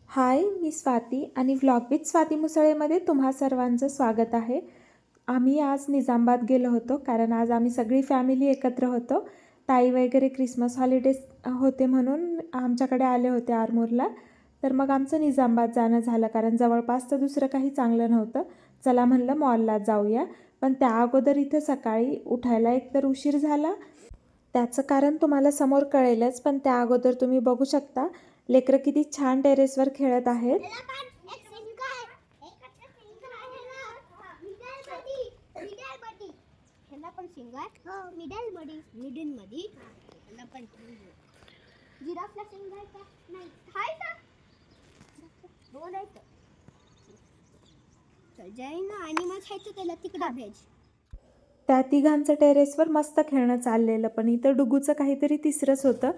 हाय, मी स्वाती आणि vlog with Swati मुसळेमध्ये तुम्हा सर्वांचं स्वागत आहे. आम्ही आज निजामाबाद गेलो होतो कारण आज आम्ही सगळी फॅमिली एकत्र होतो. ताई वगैरे क्रिसमस हॉलिडेज होते म्हणून आमच्याकडे आले होते आरमूरला. तर मग आमचं निजामाबाद जाणं झालं कारण जवळपास तर दुसरं काही चांगलं नव्हतं. चला म्हणलं मॉलला जाऊया, पण त्या अगोदर इथं सकाळी उठायला एकतर उशीर झाला. त्याचं कारण तुम्हाला समोर कळेलच, पण त्या अगोदर तुम्ही बघू शकता लेकरं किती छान टेरेसवर खेळत आहेत. त्या तिघांचं टेरेसवर मस्त खेळणं चाललेलं, पण इथं डुगूचं काहीतरी तिसरंच होतं.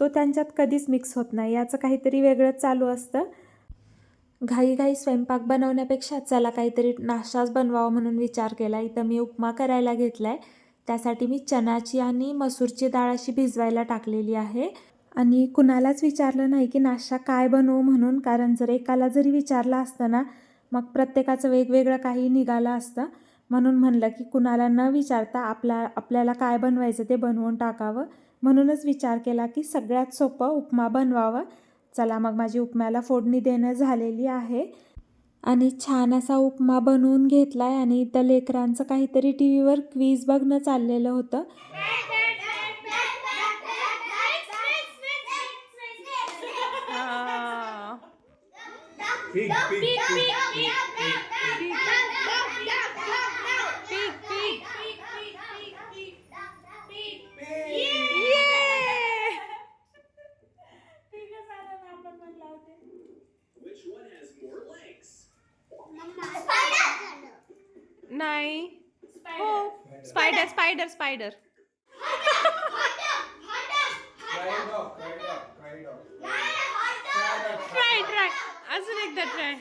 तो त्यांच्यात कधीच मिक्स होत नाही, याचं काहीतरी वेगळंच चालू असतं. घाईघाई स्वयंपाक बनवण्यापेक्षा चला काहीतरी नाश्ताच बनवावं म्हणून विचार केला. इथं मी उपमा करायला घेतला आहे. त्यासाठी मी चण्याची आणि मसूरची डाळ अशी भिजवायला टाकलेली आहे. आणि कुणालाच विचारलं नाही की नाश्ता काय बनवू म्हणून, कारण जर एकाला जरी विचारलं असतं ना, मग प्रत्येकाचं वेगवेगळं काही निघालं असतं. म्हणून म्हणलं की कुणाला न विचारता आपल्याला काय बनवायचं ते बनवून टाकावं. म्हणूनच विचार केला की सगळ्यात सोपं उपमा बनवावं. चला मग माझी उपम्याला फोडणी देणं झालेली आहे आणि छान असा उपमा बनवून घेतला आहे. आणि इथं लेकरांचं काहीतरी टी व्हीवर क्वीज बघणं चाललेलं होतं. नाही हो, spider spider spider. Try try अजून एकदा try.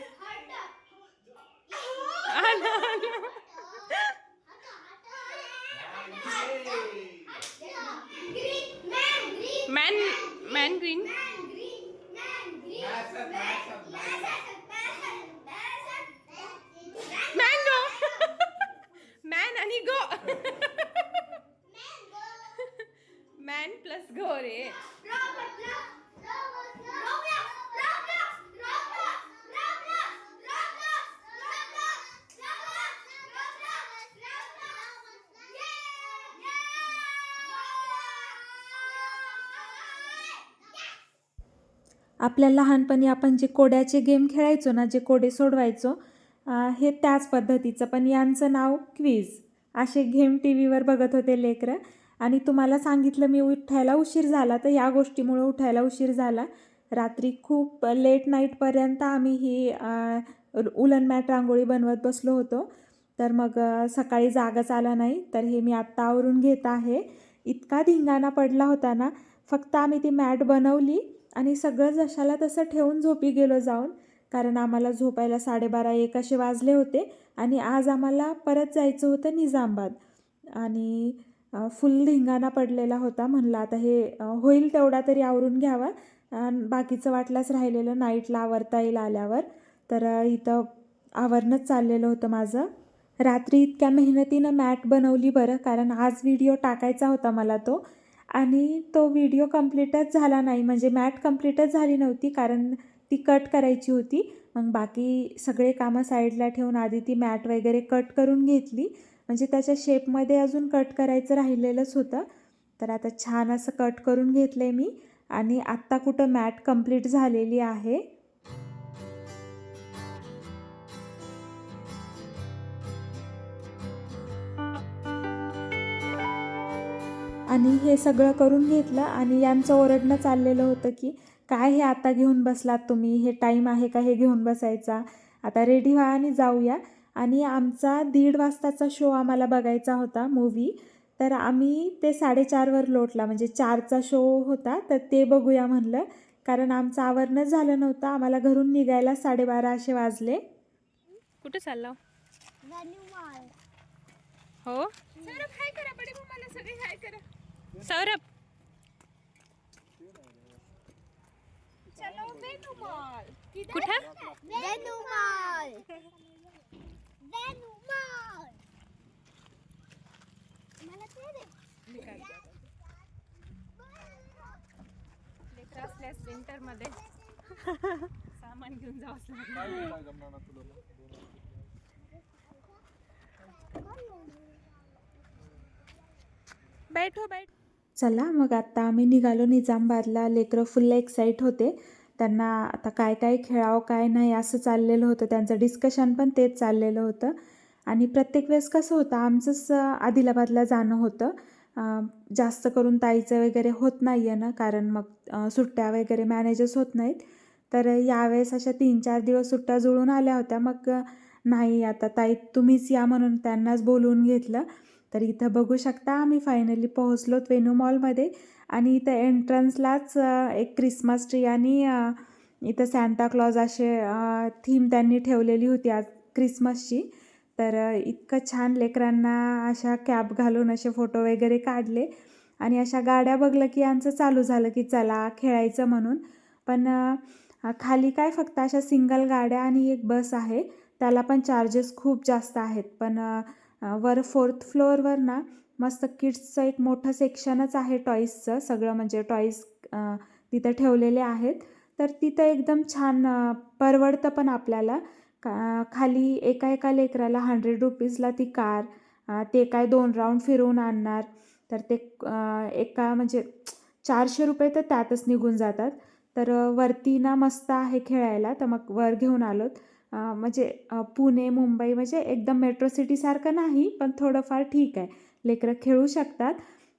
Man man green mango. Man आणि गो. मॅन प्लस गो रे. आपल्या लहानपणी आपण जे कोड्याचे गेम खेळायचो ना, जे कोडे सोडवायचो, हे त्याच पद्धतीचं, पण यांचं नाव क्विज. असे गेम टी व्हीवर बघत होते लेकरं. आणि तुम्हाला सांगितलं मी उठायला उशीर झाला, तर या गोष्टीमुळे उठायला उशीर झाला. रात्री खूप लेट नाईटपर्यंत आम्ही ही उलन मॅट रांगोळी बनवत बसलो होतो. तर मग सकाळी जागच आला नाही. तर हे मी आत्ता आवरून घेत आहे. इतका धिंगाणा पडला होता ना, फक्त आम्ही ती मॅट बनवली आणि सगळं जशाला तसं ठेवून झोपी गेलो जाऊन. कारण आम्हाला झोपायला 12:30-1 असे वाजले होते आणि आज आम्हाला परत जायचं होतं निजामाबाद. आणि फुल धिंगाणा पडलेला होता. म्हणलं आता हे होईल तेवढा तरी आवरून घ्यावा, बाकीचं वाटल्याच राहिलेलं नाईटला आवरता येईल आल्यावर. तर इथं आवरणंच चाललेलं होतं माझं. रात्री इतक्या मेहनतीनं मॅट बनवली बरं, कारण आज व्हिडिओ टाकायचा होता मला तो. आणि तो व्हिडिओ कंप्लीटच झाला नाही, म्हणजे मॅट कंप्लीटच झाली नव्हती कारण ती कट करायची होती. मग बाकी सगळे कामं साईडला ठेवून आधी ती मॅट वगैरे कट करून घेतली, म्हणजे त्याच्या शेपमध्ये अजून कट करायचं राहिलेलंच होतं. तर आता छान असं कट करून घेतलं आहे मी आणि आत्ता कुठं मॅट कंप्लीट झालेली आहे. आणि हे सगळं करून घेतलं आणि यांचं ओरडणं चाललेलं होतं की काय हे आता घेऊन बसलात तुम्ही, हे टाईम आहे का हे घेऊन बसायचा, आता रेडी व्हा आणि जाऊया. आणि आमचा 1:30 वाजताचा शो आम्हाला बघायचा होता मूवी. तर आम्ही ते 4:30वर लोटला, म्हणजे 4चा शो होता, तर ते बघूया म्हणलं. कारण आमचं आवरणंच झालं नव्हतं, आम्हाला घरून निघायला 12:30 असे वाजले. कुठे चाललो हो? सौरभ हाय करा, बडे मम्माला सगळे हाय करा. सौरभ कुठं? लेकरं असल्यास विंटर मध्ये सामान घेऊन जावंच लागतं. बैठो बैठ. चला मग आता आम्ही निघालो निजामाबादला. लेकरं फुल एक्साईट होते. त्यांना आता काय काय खेळावं काय नाही असं चाललेलं होतं. त्यांचं डिस्कशन पण तेच चाललेलं होतं. आणि प्रत्येक वेळेस कसं होतं आमचंच आदिलाबादला जाणं होतं. जास्त करून ताईचं वगैरे होत नाही आहे ना, कारण मग सुट्ट्या वगैरे मॅनेजच होत नाहीत. तर यावेळेस अशा 3-4 दिवस सुट्ट्या जुळून आल्या होत्या. मग नाही आता ताई तुम्हीच या म्हणून त्यांनाच बोलवून घेतलं. तर इथं बघू शकता आम्ही फायनली पोहोचलो वेणू मॉलमध्ये. आणि इथं एंट्रन्सलाच एक क्रिसमस ट्री आणि इथं सॅन्टा क्लॉज असे थीम त्यांनी ठेवलेली होती आज क्रिसमसची. तर इतकं छान लेकरांना अशा कॅप घालून असे फोटो वगैरे काढले. आणि अशा गाड्या बघलं की यांचं चालू झालं की चला खेळायचं म्हणून. पण खाली काय फक्त अशा सिंगल गाड्या आणि एक बस आहे. त्याला पण चार्जेस खूप जास्त आहेत. पण वर 4th फ्लोअरवर ना मस्त किड्सचं एक मोठं सेक्शनच आहे टॉईजचं. सगळं म्हणजे टॉईज तिथं ठेवलेले आहेत. तर तिथं एकदम छान परवडतं पण आपल्याला. खाली एका लेकराला 100 रुपीजला ती कार. ते काय 2 राऊंड फिरवून आणणार. तर ते एका म्हणजे 400 रुपये तर त्यातच निघून जातात. तर वरती ना मस्त आहे खेळायला. तर मग वर घेऊन आलोत. म्हणजे पुणे मुंबई म्हणजे एकदम मेट्रो सिटीसारखं नाही, पण थोडंफार ठीक आहे. लेकरं खेळू शकतात.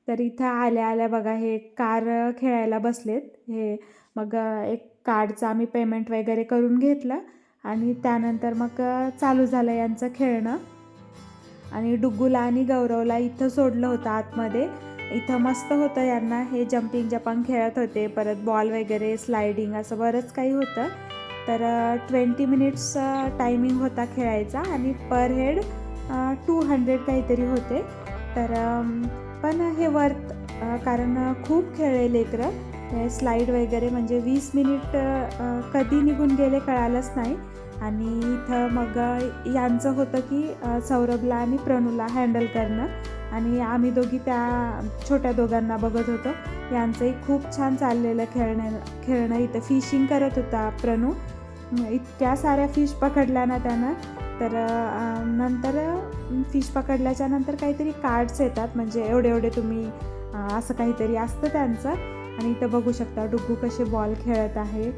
तर इथं आल्या आल्या बघा हे कार खेळायला बसलेत हे. मग एक कार्डचं आम्ही पेमेंट वगैरे करून घेतलं. आणि त्यानंतर मग चालू झालं यांचं खेळणं. आणि डुग्गूला आणि गौरवला इथं सोडलं होतं आतमध्ये. इथं मस्त होतं यांना. हे जम्पिंग जपांग खेळत होते. परत बॉल वगैरे स्लायडिंग असं बरंच काही होतं. तर 20 मिनिट्स टायमिंग होता खेळायचा. आणि पर हेड 200 काहीतरी होते. तर पण हे वर्थ, कारण खूप खेळले लेकरं. हे स्लाईड वगैरे म्हणजे 20 मिनिट कधी निघून गेले कळालंच नाही. आणि इथं मग यांचं होतं की सौरभला आणि प्रणूला हँडल करणं. आणि आम्ही दोघी त्या छोट्या दोघांना बघत होतो. यांचंही खूप छान चाललेलं खेळणं. इथं फिशिंग करत होता प्रणू. इतक्या साऱ्या फिश पकडल्या ना त्यानं. तर नंतर फिश पकडल्याच्या नंतर काहीतरी कार्ड्स येतात, म्हणजे एवढे एवढे तुम्ही असं काहीतरी असतं त्यांचं. आणि इथं बघू शकता डुग्गू कसे बॉल खेळत आहे.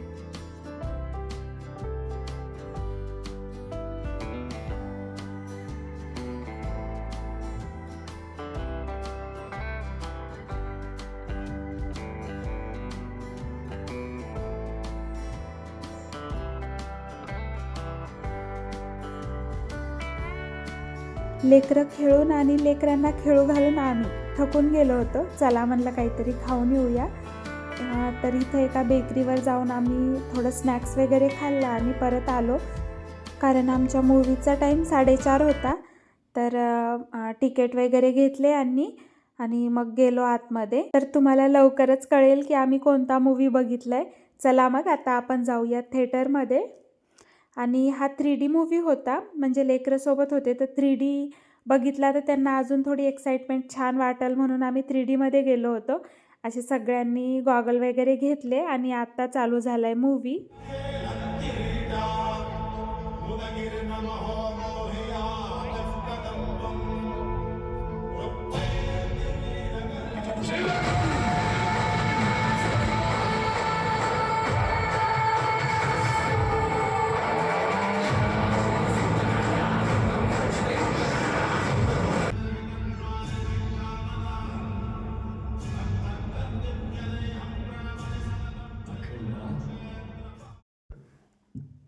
लेकरं खेळून आणि लेकरांना खेळू घालून आम्ही थकून गेलो होतो. चला म्हणलं काहीतरी खाऊन येऊया. तर इथं एका बेकरीवर जाऊन आम्ही थोडं स्नॅक्स वगैरे खाल्लं आणि परत आलो. कारण आमच्या मूवीचा टाईम 4:30 होता. तर तिकीट वगैरे घेतले आणि मग गेलो आतमध्ये. तर तुम्हाला लवकरच कळेल की आम्ही कोणता मूवी बघितला आहे. चला मग आता आपण जाऊया थिएटरमध्ये. आणि हा 3D मूव्ही होता, म्हणजे लेकरंसोबत होते. तर 3D बघितला तर त्यांना अजून थोडी एक्साइटमेंट छान वाटेल म्हणून आम्ही 3Dमध्ये गेलो होतो. असे सगळ्यांनी गॉगल वगैरे घेतले आणि आत्ता चालू झाला आहे मूव्ही.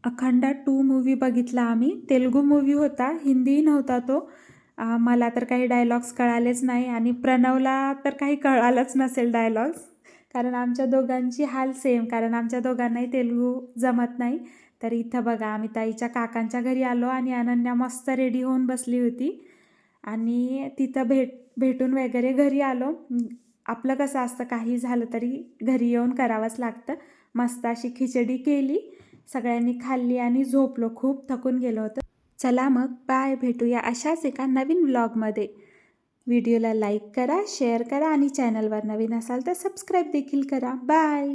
अखंड 2 मूव्ही बघितला आम्ही. तेलुगू मूव्ही होता, हिंदी नव्हता तो. मला तर काही डायलॉग्स कळालेच नाही आणि प्रणवला तर काही कळालंच नसेल डायलॉग्स. कारण आमच्या दोघांची हाल सेम, कारण आमच्या दोघांनाही तेलुगू जमत नाही. तर इथं बघा आम्ही ताईच्या काकांच्या घरी आलो आणि अनन्या मस्त रेडी होऊन बसली होती. आणि तिथं भेटून वगैरे घरी आलो. आपलं कसं असतं काही झालं तरी घरी येऊन करावंच लागतं. मस्त अशी खिचडी केली, सगळ्यांनी खाल्ली आणि झोपलो, खूप थकून गेलो होतो. चला मग बाय, भेटूया अशाच एका नवीन व्लॉगमध्ये. व्हिडिओला लाईक करा, शेअर करा आणि चॅनलवर नवीन असाल तर सबस्क्राईब देखील करा. बाय.